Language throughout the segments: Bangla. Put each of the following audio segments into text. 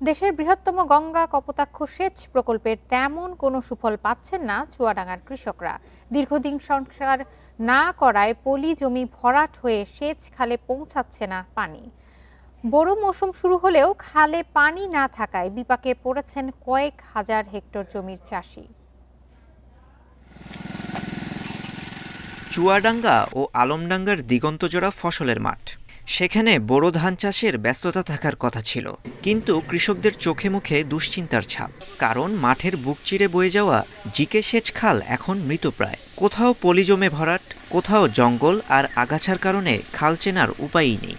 দেশের বৃহত্তম গঙ্গা কপোতাক্ষ সেচ প্রকল্পের তেমন কোনো সুফল পাচ্ছেন না চুয়াডাঙ্গার কৃষকরা। দীর্ঘদিন সংস্কার না করায় পলি জমি ভরাট হয়ে সেচ খালে পৌঁছাচ্ছে না পানি। বড় মৌসুম শুরু হলেও খালে পানি না থাকায় বিপাকে পড়েছেন কয়েক হাজার হেক্টর জমির চাষি। চুয়াডাঙ্গা ও আলমডাঙ্গার দিগন্তজোড়া ফসলের মাঠ। সেখানে বোরো ধান চাষের ব্যস্ততা থাকার কথা ছিল, কিন্তু কৃষকদের চোখে মুখে দুশ্চিন্তার ছাপ। কারণ মাঠের বুক চিরে বয়ে যাওয়া জিকে সেচ খাল এখন মৃতপ্রায়। কোথাও পলি জমে ভরাট, কোথাও জঙ্গল আর আগাছার কারণে খাল চেনার উপায়ই নেই।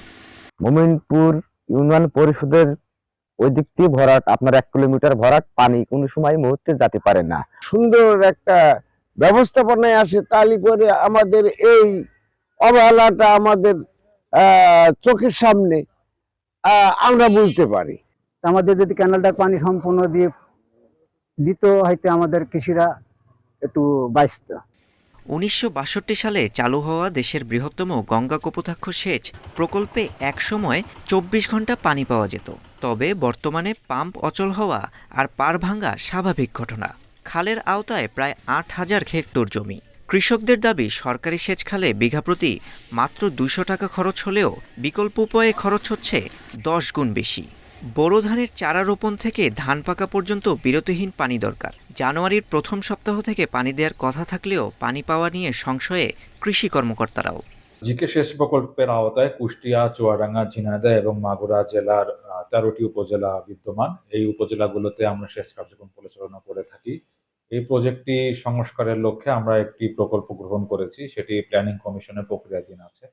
মোমিনপুর ইউনিয়ন পরিষদের ওই দিক দিয়ে ভরাট, আপনার 1 কিলোমিটার ভরাট, পানি কোনো সময় মুহূর্তে যেতে পারে না। সুন্দর একটা ব্যবস্থাপনায় আসে, তাহলে করে আমাদের এই অবহেলাটা আমাদের চোখের সামনে আমরা বুঝতে পারি। আমাদের যদি ক্যানেলটা পানি সম্পূর্ণ দিয়ে দিত, হয়তো আমাদের কৃষিরা একটু বাঁচত। 1962 সালে চালু হওয়া দেশের বৃহত্তম গঙ্গা কপোতাক্ষ সেচ প্রকল্পে একসময় 24 ঘন্টা পানি পাওয়া যেত। তবে বর্তমানে পাম্প অচল হওয়া আর পাড় ভাঙা স্বাভাবিক ঘটনা। খালের আওতায় প্রায় 8,000 হেক্টর জমি। কৃষকদের দাবি, সরকারি সেচ খালে বিঘা প্রতি মাত্র 200 টাকা খরচ হলেও বিকল্প উপায়ে খরচ হচ্ছে 10 গুণ বেশি। বোরো ধানের চারা রোপণ থেকে ধান পাকা পর্যন্ত বিরতিহীন পানি দরকার। জানুয়ারির প্রথম সপ্তাহ থেকে পানি দেওয়ার কথা থাকলেও পানি পাওয়া নিয়ে সংশয়ে কৃষি কর্মকর্তারাও। জিকে সেচ প্রকল্পের আওতায় কুষ্টিয়া, চুয়াডাঙ্গা, ঝিনাইদহ এবং মাগুরা জেলার 13টি উপজেলা বিদ্যমান। এই উপজেলাগুলোতে আমরা সেচ কার্যক্রম পরিচালনা করে থাকি। এই প্রজেক্টটি সংস্কারের লক্ষ্যে আমরা একটি প্রকল্প গ্রহণ করেছি, সেটি প্ল্যানিং কমিশনের প্রক্রিয়াধীন আছে।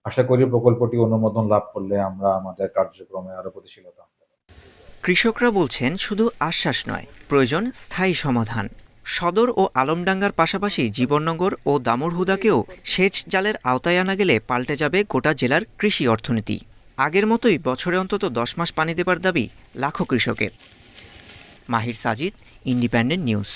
আশা করি প্রকল্পটি অনুমোদন লাভ করলে আমরা আমাদের কার্যক্রমে আরো গতিশীলতা আনতে পারব। কৃষকরা বলছেন, শুধু আশ্বাস নয়, প্রয়োজন স্থায়ী সমাধান। সদর ও আলমডাঙ্গার পাশাপাশি জীবননগর ও দামুড়হুদাকেও সেচ জালের আওতায় আনা গেলে পাল্টে যাবে গোটা জেলার কৃষি অর্থনীতি। আগের মতোই বছরে অন্তত 10 মাস পানি দেবার দাবি লাখো কৃষকের। মাহির সাজিদ, ইন্ডিপেন্ডেন্ট নিউজ।